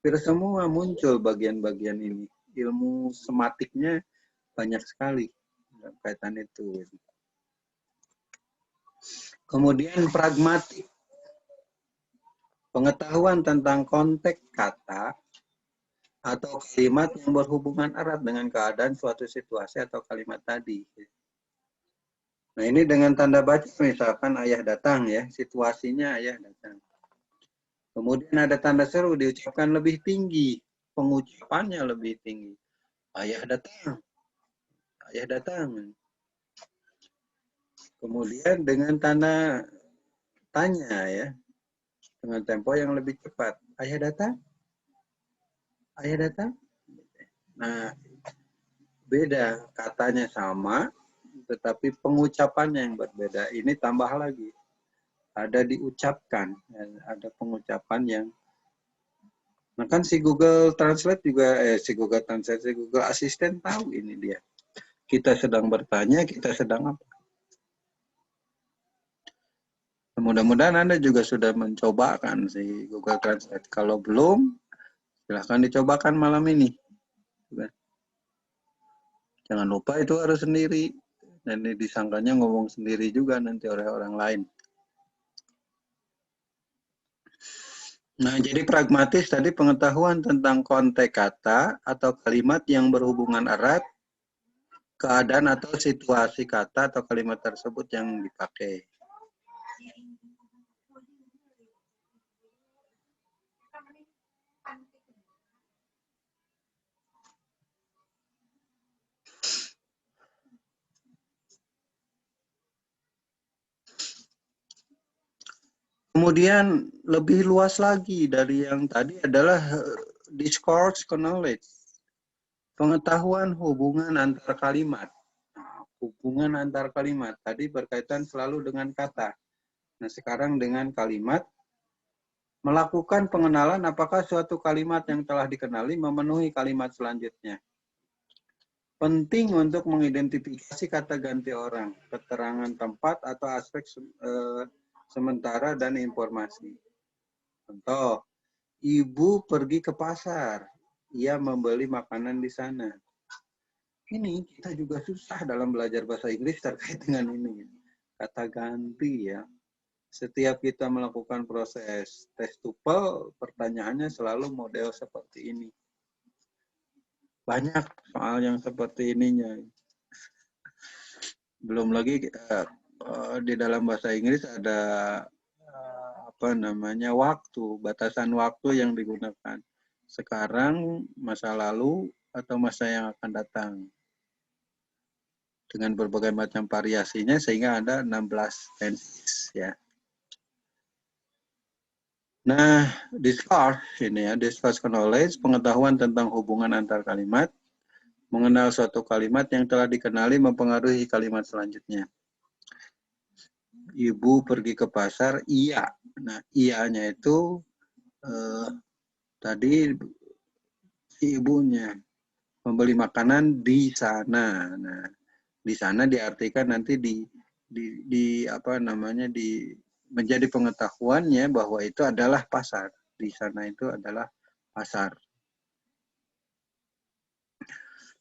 hampir semua muncul bagian-bagian ini. Ilmu sematiknya banyak sekali kaitan itu. Kemudian pragmatik. Pengetahuan tentang konteks kata atau kalimat yang berhubungan erat dengan keadaan suatu situasi atau kalimat tadi. Nah, ini dengan tanda baca, misalkan ayah datang ya, situasinya ayah datang. Kemudian ada tanda seru diucapkan lebih tinggi, pengucapannya lebih tinggi. Ayah datang. Ayah datang. Kemudian dengan tanda tanya ya, dengan tempo yang lebih cepat. Ayah datang? Ayah datang? Nah, beda, katanya sama, tetapi pengucapannya yang berbeda. Ini tambah lagi. Ada diucapkan, ada pengucapan yang. Nah kan si Google Translate juga, si Google Translate, si Google Assistant tahu ini dia. Kita sedang bertanya, kita sedang apa. Mudah-mudahan Anda juga sudah mencoba kan si Google Translate. Kalau belum, silahkan dicobakan malam ini. Jangan lupa itu harus sendiri. Dan disangkanya ngomong sendiri juga nanti oleh orang lain. Nah, jadi pragmatis tadi pengetahuan tentang konteks kata atau kalimat yang berhubungan erat, keadaan atau situasi kata atau kalimat tersebut yang dipakai. Kemudian lebih luas lagi dari yang tadi adalah discourse knowledge. Pengetahuan hubungan antar kalimat. Hubungan antar kalimat. Tadi berkaitan selalu dengan kata. Nah, sekarang dengan kalimat. Melakukan pengenalan apakah suatu kalimat yang telah dikenali memenuhi kalimat selanjutnya. Penting untuk mengidentifikasi kata ganti orang, keterangan tempat atau aspek sementara dan informasi. Contoh, ibu pergi ke pasar, ia membeli makanan di sana. Ini kita juga susah dalam belajar bahasa Inggris terkait dengan ini. Kata ganti ya. Setiap kita melakukan proses tes TOEFL, pertanyaannya selalu model seperti ini. Banyak soal yang seperti ininya. Belum lagi di dalam bahasa Inggris ada waktu, batasan waktu yang digunakan. Sekarang, masa lalu, atau masa yang akan datang. Dengan berbagai macam variasinya sehingga ada 16 tenses ya. Nah, discourse knowledge, pengetahuan tentang hubungan antar kalimat, mengenal suatu kalimat yang telah dikenali mempengaruhi kalimat selanjutnya. Ibu pergi ke pasar, iya. Nah, iyanya itu tadi ibunya membeli makanan di sana. Nah, di sana diartikan nanti menjadi pengetahuannya bahwa itu adalah pasar. Di sana itu adalah pasar.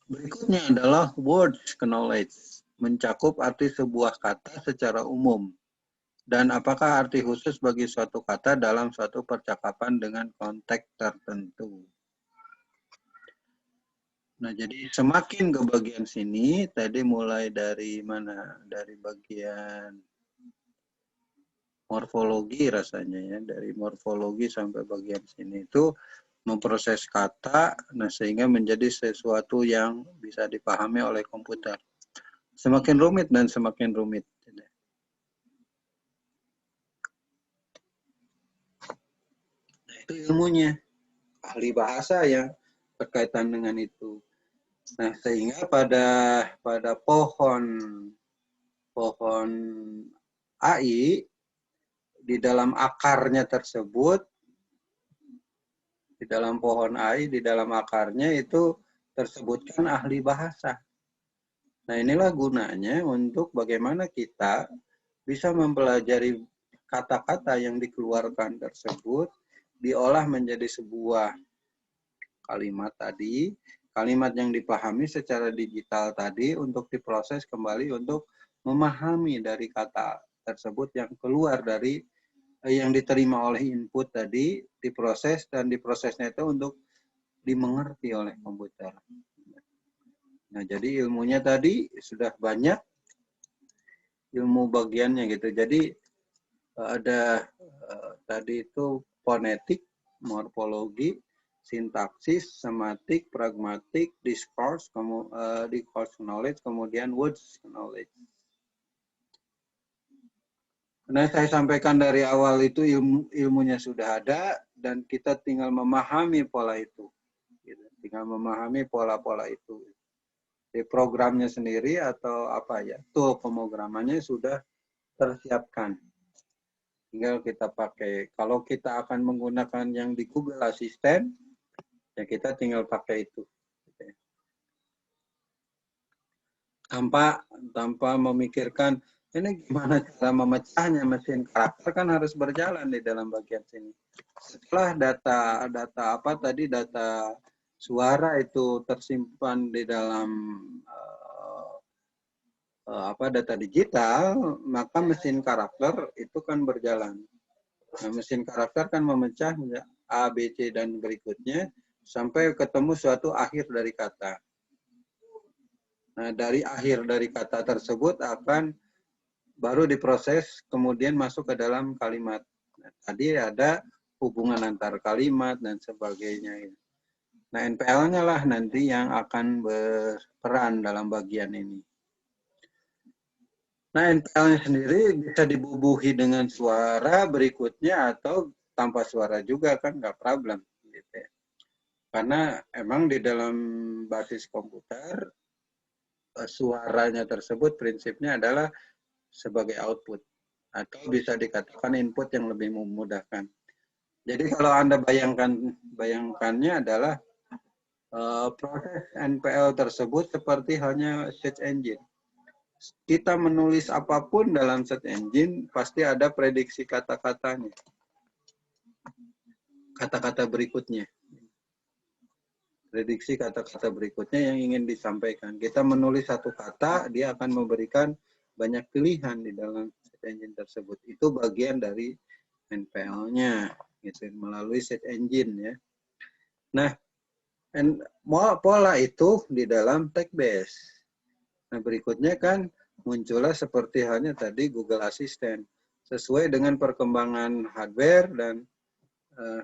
Berikutnya adalah words knowledge, mencakup arti sebuah kata secara umum. Dan apakah arti khusus bagi suatu kata dalam suatu percakapan dengan konteks tertentu. Nah, jadi semakin ke bagian sini, tadi mulai dari mana? Dari bagian morfologi rasanya ya, dari morfologi sampai bagian sini itu memproses kata, nah sehingga menjadi sesuatu yang bisa dipahami oleh komputer. Semakin rumit dan semakin rumit. Nah, itu ilmunya, ahli bahasa yang berkaitan dengan itu. Nah, sehingga pada pohon AI di dalam akarnya tersebut, di dalam pohon AI, di dalam akarnya itu tersebutkan ahli bahasa. Nah, inilah gunanya untuk bagaimana kita bisa mempelajari kata-kata yang dikeluarkan tersebut, diolah menjadi sebuah kalimat tadi, kalimat yang dipahami secara digital tadi untuk diproses kembali untuk memahami dari kata tersebut yang keluar dari yang diterima oleh input tadi, diproses dan diprosesnya itu untuk dimengerti oleh komputer. Nah, jadi ilmunya tadi sudah banyak ilmu bagiannya gitu. Jadi ada tadi itu fonetik, morfologi, sintaksis, sematik, pragmatik, discourse, discourse knowledge, kemudian words knowledge. Nah, saya sampaikan dari awal itu ilmunya sudah ada dan kita tinggal memahami pola itu. Tinggal memahami pola-pola itu. Di programnya sendiri atau apa ya, tool pemrogramannya sudah tersiapkan. Tinggal kita pakai. Kalau kita akan menggunakan yang di Google Assistant, ya kita tinggal pakai itu. Tanpa memikirkan ini gimana cara memecahnya, mesin karakter kan harus berjalan di dalam bagian sini. Setelah data suara itu tersimpan di dalam data digital, maka mesin karakter itu kan berjalan. Nah, mesin karakter kan memecah A, B, C, dan berikutnya sampai ketemu suatu akhir dari kata. Nah, dari akhir dari kata tersebut akan baru diproses, kemudian masuk ke dalam kalimat. Nah, tadi ada hubungan antar kalimat dan sebagainya. Nah, NPL-nya lah nanti yang akan berperan dalam bagian ini. Nah, NPL-nya sendiri bisa dibubuhi dengan suara berikutnya atau tanpa suara juga kan nggak problem. Gitu ya. Karena emang di dalam basis komputer, suaranya tersebut prinsipnya adalah sebagai output. Atau bisa dikatakan input yang lebih memudahkan. Jadi kalau Anda bayangkannya adalah proses NPL tersebut seperti hanya search engine. Kita menulis apapun dalam search engine, pasti ada prediksi kata-katanya. Kata-kata berikutnya. Prediksi kata-kata berikutnya yang ingin disampaikan. Kita menulis satu kata, dia akan memberikan banyak pilihan di dalam search engine tersebut. Itu bagian dari NPL-nya, gitu, melalui search engine ya. Nah, pola itu di dalam text base. Nah, berikutnya kan muncullah seperti halnya tadi Google Assistant. Sesuai dengan perkembangan hardware dan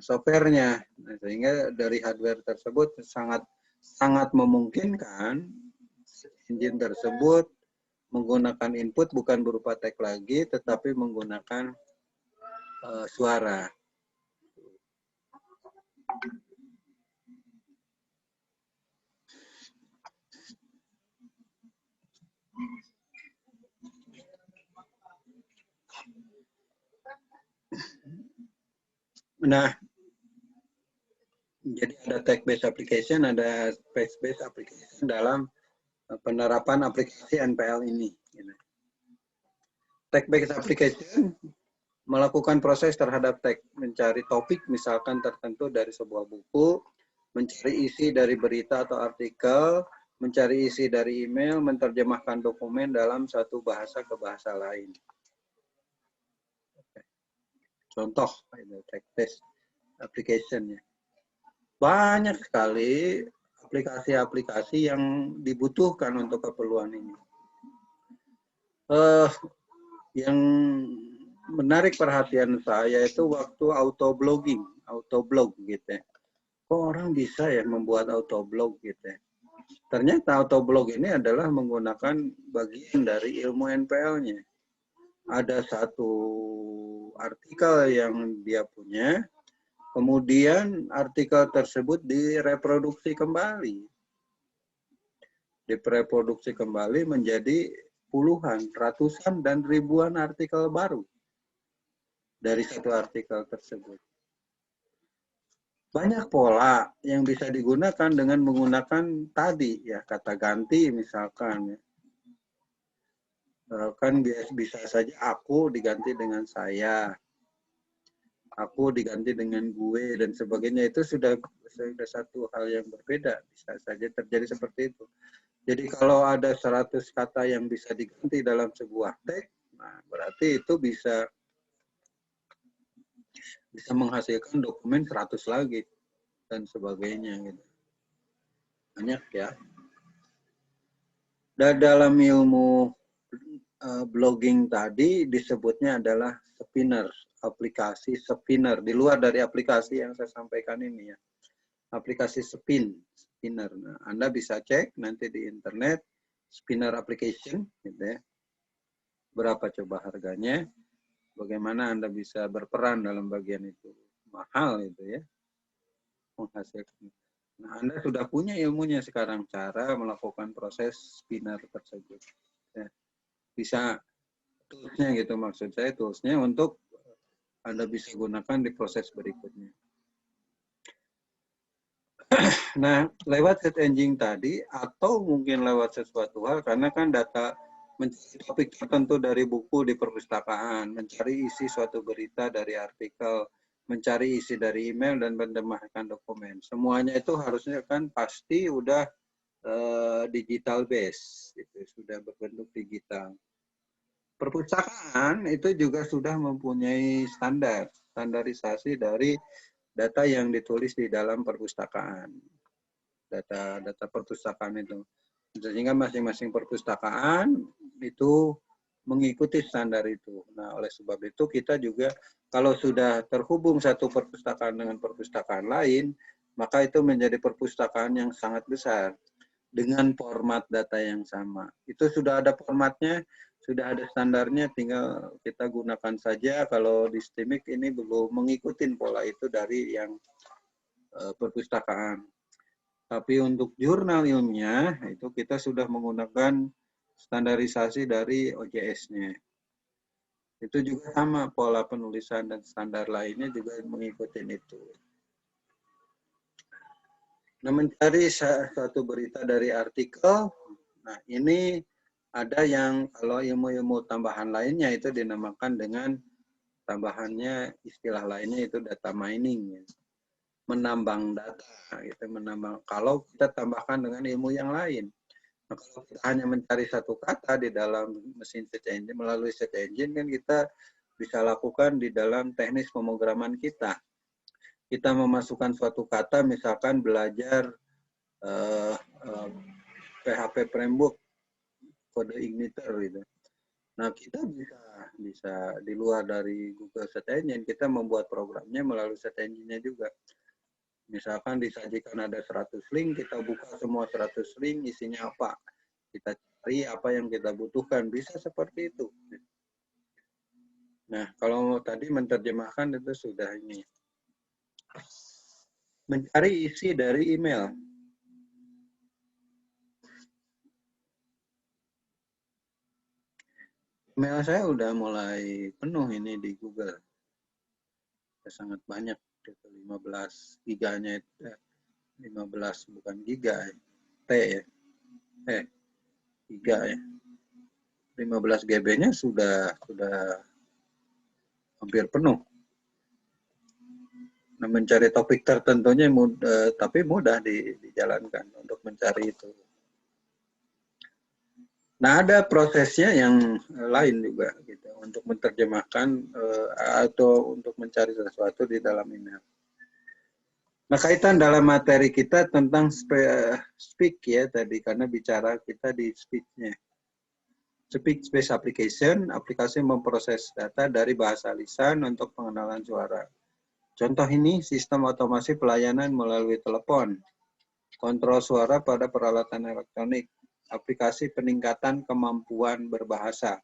softwarenya. Nah, sehingga dari hardware tersebut sangat memungkinkan engine tersebut menggunakan input bukan berupa teks lagi, tetapi menggunakan suara. Nah, jadi ada text-based application, ada space-based application dalam penerapan aplikasi NPL ini. Text-based application melakukan proses terhadap teks, mencari topik misalkan tertentu dari sebuah buku, mencari isi dari berita atau artikel, mencari isi dari email, menerjemahkan dokumen dalam satu bahasa ke bahasa lain. Contoh, test application-nya. Banyak sekali aplikasi-aplikasi yang dibutuhkan untuk keperluan ini. Yang menarik perhatian saya itu waktu autoblog gitu ya. Kok orang bisa ya membuat autoblog gitu ya. Ternyata autoblog ini adalah menggunakan bagian dari ilmu NPL-nya. Ada satu artikel yang dia punya, kemudian artikel tersebut direproduksi kembali. Direproduksi kembali menjadi puluhan, ratusan, dan ribuan artikel baru dari satu artikel tersebut. Banyak pola yang bisa digunakan dengan menggunakan tadi ya kata ganti misalkan ya. Kan bisa saja aku diganti dengan saya, aku diganti dengan gue dan sebagainya, itu sudah satu hal yang berbeda, bisa saja terjadi seperti itu. Jadi kalau ada 100 kata yang bisa diganti dalam sebuah teks, nah berarti itu bisa menghasilkan dokumen 100 lagi dan sebagainya gitu. Banyak ya. Dan dalam ilmu blogging tadi disebutnya adalah spinner, aplikasi spinner di luar dari aplikasi yang saya sampaikan ini ya. Aplikasi spinner. Nah, Anda bisa cek nanti di internet spinner application gitu ya. Berapa coba harganya? Bagaimana Anda bisa berperan dalam bagian itu? Mahal itu ya. Menghasilkan. Nah, Anda sudah punya ilmunya sekarang cara melakukan proses spinner tersebut. Ya. Bisa toolsnya gitu maksud saya, toolsnya untuk Anda bisa gunakan di proses berikutnya. Nah, lewat search engine tadi atau mungkin lewat sesuatu hal, karena kan data mencari topik tertentu dari buku di perpustakaan, mencari isi suatu berita dari artikel, mencari isi dari email dan menerjemahkan dokumen. Semuanya itu harusnya kan pasti udah digital base, gitu, sudah berbentuk digital. Perpustakaan itu juga sudah mempunyai standarisasi dari data yang ditulis di dalam perpustakaan. Data perpustakaan itu. Sehingga masing-masing perpustakaan itu mengikuti standar itu. Nah, oleh sebab itu kita juga kalau sudah terhubung satu perpustakaan dengan perpustakaan lain, maka itu menjadi perpustakaan yang sangat besar dengan format data yang sama. Itu sudah ada formatnya, sudah ada standarnya, tinggal kita gunakan saja. Kalau di STIMIC ini belum mengikuti pola itu dari yang perpustakaan. Tapi untuk jurnal ilmiah, itu kita sudah menggunakan standarisasi dari OJS-nya. Itu juga sama, pola penulisan dan standar lainnya juga mengikuti itu. Nah, mencari satu berita dari artikel, nah ini ada yang kalau ilmu-ilmu tambahan lainnya itu dinamakan dengan tambahannya, istilah lainnya itu data mining. Ya. Menambang data, gitu, kalau kita tambahkan dengan ilmu yang lain. Nah, kalau kita hanya mencari satu kata di dalam mesin search engine, melalui search engine kan kita bisa lakukan di dalam teknis pemrograman kita. Kita memasukkan suatu kata, misalkan belajar PHP framework, kode igniter gitu. Nah, kita bisa di luar dari Google Search Engine, kita membuat programnya melalui Search Engine-nya juga. Misalkan disajikan ada 100 link, kita buka semua 100 link, isinya apa. Kita cari apa yang kita butuhkan, bisa seperti itu. Nah, kalau tadi menerjemahkan itu sudah ini. Mencari isi dari email. Email saya udah mulai penuh ini di Google. Sangat banyak, 15 giganya itu. 15 bukan giga, T ya. Giga ya. 15 GB-nya sudah hampir penuh. Nah, mencari topik tertentunya tapi mudah dijalankan untuk mencari itu. Nah, ada prosesnya yang lain juga gitu untuk menerjemahkan atau untuk mencari sesuatu di dalam email. Nah, kaitan dalam materi kita tentang speak ya tadi, karena bicara kita di speech-nya. Speak Space Application, aplikasi memproses data dari bahasa lisan untuk pengenalan suara. Contoh ini, sistem otomasi pelayanan melalui telepon, kontrol suara pada peralatan elektronik, aplikasi peningkatan kemampuan berbahasa.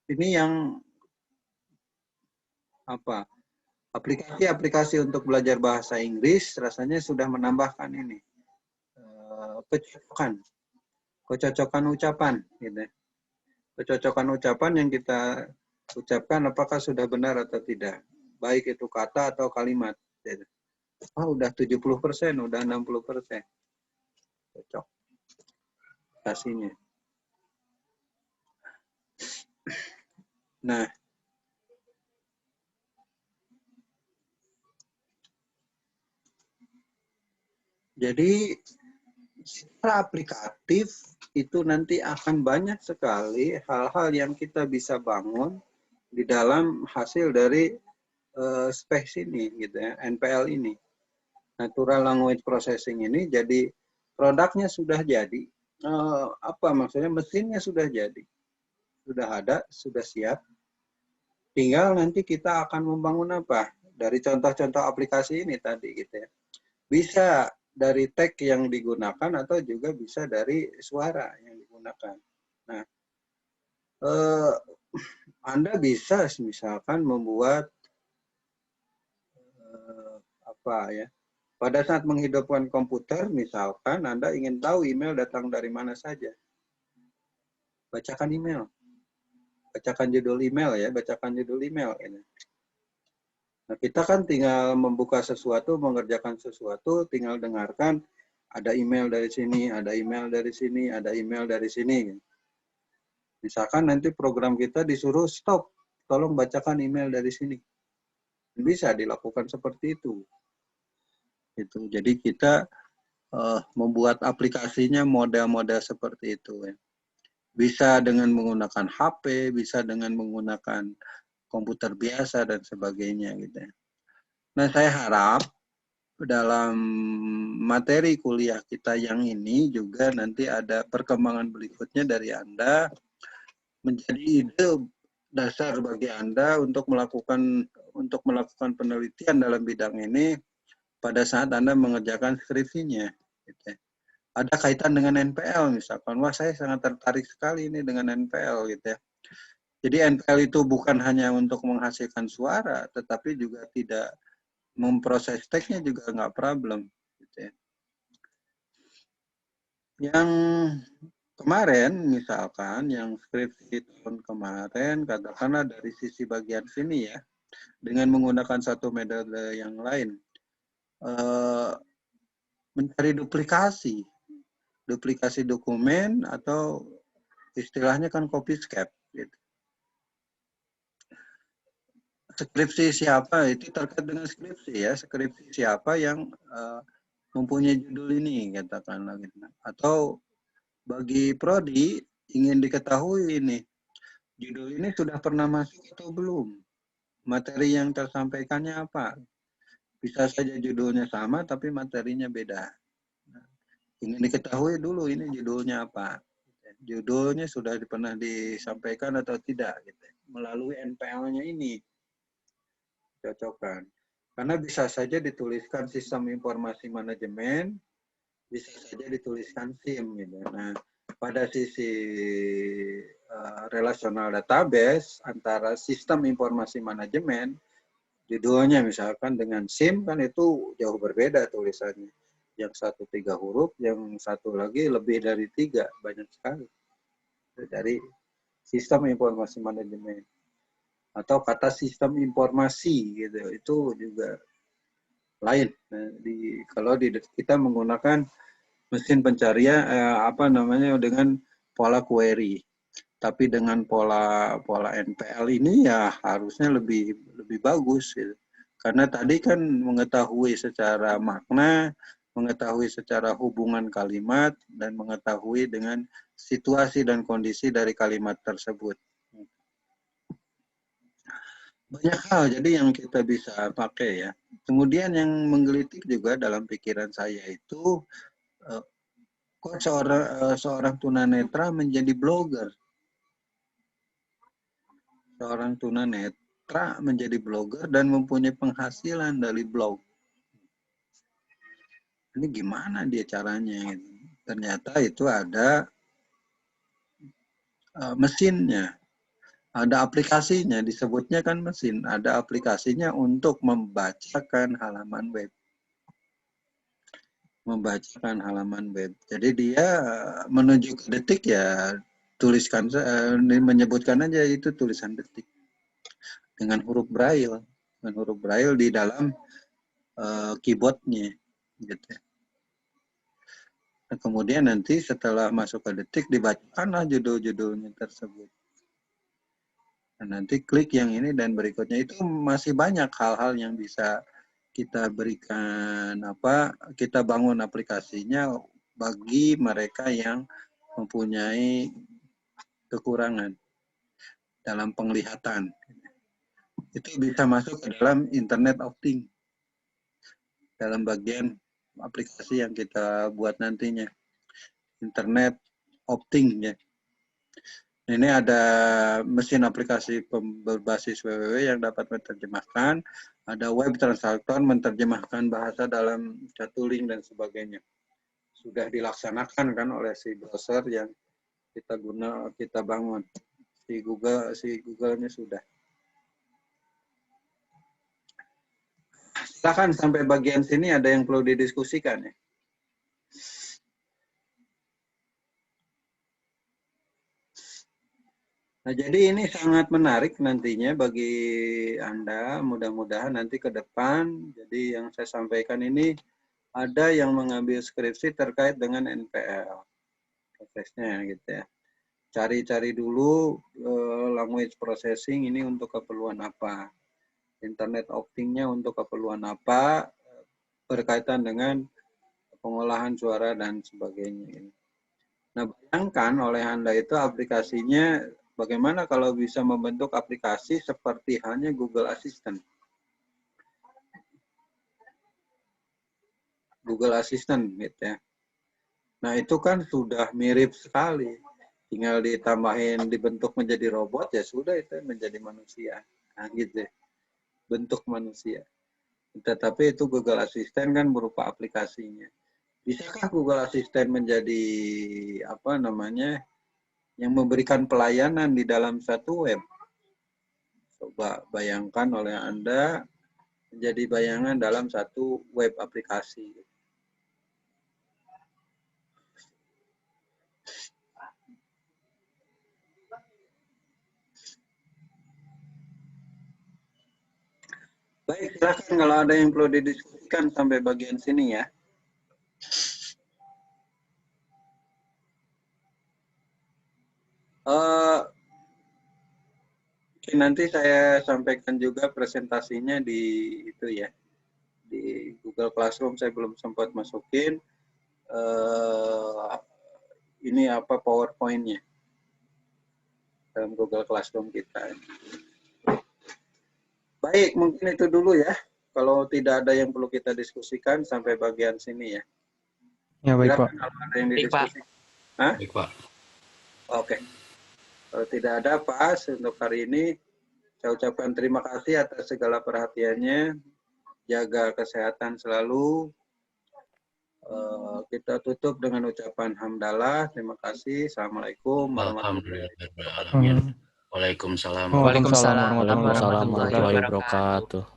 Ini yang apa? Aplikasi-aplikasi untuk belajar bahasa Inggris rasanya sudah menambahkan ini kecocokan ucapan, gitu. Kecocokan ucapan yang kita ucapkan apakah sudah benar atau tidak, baik itu kata atau kalimat. Gitu. Oh, udah 70%, udah 60%. Cocok. Kasihnya. Nah, jadi secara aplikatif itu nanti akan banyak sekali hal-hal yang kita bisa bangun di dalam hasil dari space ini, gitu ya, NPL ini. Natural Language Processing ini jadi produknya sudah jadi. Apa maksudnya? Mesinnya sudah jadi. Sudah ada, sudah siap. Tinggal nanti kita akan membangun apa? Dari contoh-contoh aplikasi ini tadi gitu ya. Bisa dari tag yang digunakan atau juga bisa dari suara yang digunakan. Nah, Anda bisa misalkan membuat apa ya? Pada saat menghidupkan komputer, misalkan Anda ingin tahu email datang dari mana saja. Bacakan email. Bacakan judul email ya, bacakan judul email. Ini. Nah, kita kan tinggal membuka sesuatu, mengerjakan sesuatu, tinggal dengarkan, ada email dari sini, ada email dari sini, ada email dari sini. Misalkan nanti program kita disuruh stop, tolong bacakan email dari sini. Bisa dilakukan seperti itu. Jadi kita membuat aplikasinya model-model seperti itu. Ya. Bisa dengan menggunakan HP, bisa dengan menggunakan komputer biasa dan sebagainya. Gitu. Nah, saya harap dalam materi kuliah kita yang ini juga nanti ada perkembangan berikutnya dari Anda menjadi ide dasar bagi Anda untuk melakukan penelitian dalam bidang ini pada saat Anda mengerjakan skripsinya. Gitu. Ada kaitan dengan NPL misalkan, wah saya sangat tertarik sekali ini dengan NPL gitu ya. Jadi NPL itu bukan hanya untuk menghasilkan suara, tetapi juga tidak memproses teksnya juga nggak problem. Gitu ya. Yang kemarin misalkan, yang skripsi tahun kemarin, katakanlah dari sisi bagian sini ya, dengan menggunakan satu metode yang lain, mencari duplikasi dokumen atau istilahnya kan copyscape. Gitu. Skripsi siapa itu terkait dengan skripsi ya, skripsi siapa yang mempunyai judul ini katakanlah gitu. Atau bagi prodi ingin diketahui ini judul ini sudah pernah masuk atau belum, materi yang tersampaikannya apa. Bisa saja judulnya sama tapi materinya beda. Ingin diketahui dulu ini judulnya apa, judulnya sudah pernah disampaikan atau tidak gitu. Melalui NPL-nya ini cocokkan. Karena bisa saja dituliskan sistem informasi manajemen, bisa saja dituliskan SIM. Gitu. Nah, pada sisi relational database antara sistem informasi manajemen, judulnya misalkan dengan SIM kan itu jauh berbeda tulisannya. Yang satu 3 huruf, yang satu lagi lebih dari 3, banyak sekali. Dari sistem informasi manajemen. Atau kata sistem informasi gitu, itu juga lain. Nah, kalau kita menggunakan mesin pencarian dengan pola query, tapi dengan pola NPL ini ya harusnya lebih bagus gitu. Karena tadi kan mengetahui secara makna mengetahui secara hubungan kalimat, dan mengetahui dengan situasi dan kondisi dari kalimat tersebut. Banyak hal jadi yang kita bisa pakai ya. Kemudian yang menggelitik juga dalam pikiran saya itu, kok seorang tunanetra menjadi blogger? Seorang tunanetra menjadi blogger dan mempunyai penghasilan dari blog. Ini gimana dia caranya? Ternyata itu ada mesinnya, ada aplikasinya, disebutnya kan mesin, ada aplikasinya untuk membacakan halaman web. Membacakan halaman web. Jadi dia menuju ke detik ya tuliskan, menyebutkan aja itu tulisan detik dengan huruf braille, di dalam keyboardnya, gitu. Nah, kemudian nanti setelah masuk ke detik dibacakanlah judul-judulnya tersebut. Nah, nanti klik yang ini dan berikutnya, itu masih banyak hal-hal yang bisa kita berikan kita bangun aplikasinya bagi mereka yang mempunyai kekurangan dalam penglihatan. Itu bisa masuk ke dalam Internet of Things, dalam bagian aplikasi yang kita buat nantinya, Internet of Things ya. Ini ada mesin aplikasi berbasis www yang dapat menerjemahkan, ada web translator menerjemahkan bahasa dalam catuling dan sebagainya. Sudah dilaksanakan kan oleh si browser yang kita bangun. Si Google-nya sudah. Silakan sampai bagian sini ada yang perlu didiskusikan ya. Nah, jadi ini sangat menarik nantinya bagi Anda, mudah-mudahan nanti ke depan. Jadi yang saya sampaikan ini, ada yang mengambil skripsi terkait dengan NPL. Prosesnya gitu ya. Cari-cari dulu language processing ini untuk keperluan apa. Internet of Things-nya untuk keperluan apa, berkaitan dengan pengolahan suara dan sebagainya. Nah, bayangkan oleh Anda itu aplikasinya, bagaimana kalau bisa membentuk aplikasi seperti halnya Google Assistant. Google Assistant gitu ya. Nah, itu kan sudah mirip sekali. Tinggal dibentuk menjadi robot, ya sudah itu menjadi manusia. Nah, gitu ya. Bentuk manusia. Tetapi itu Google Assistant kan berupa aplikasinya. Bisakah Google Assistant menjadi yang memberikan pelayanan di dalam satu web? Coba bayangkan oleh Anda menjadi bayangan dalam satu web aplikasi. Baik, silakan kalau ada yang perlu didiskusikan sampai bagian sini ya. Nanti saya sampaikan juga presentasinya di itu ya, di Google Classroom. Saya belum sempat masukin ini PowerPoint-nya dalam Google Classroom kita. Baik, mungkin itu dulu ya. Kalau tidak ada yang perlu kita diskusikan sampai bagian sini ya. Ya, baik Pak. Kalau ada yang didiskusikan. Baik Pak. Oke. Kalau tidak ada, Pak, untuk hari ini saya ucapkan terima kasih atas segala perhatiannya. Jaga kesehatan selalu. Kita tutup dengan ucapan hamdalah. Terima kasih. Assalamualaikum warahmatullahi wabarakatuh. Waalaikumsalam. Waalaikumsalam warahmatullahi warahmatullahi wabarakatuh.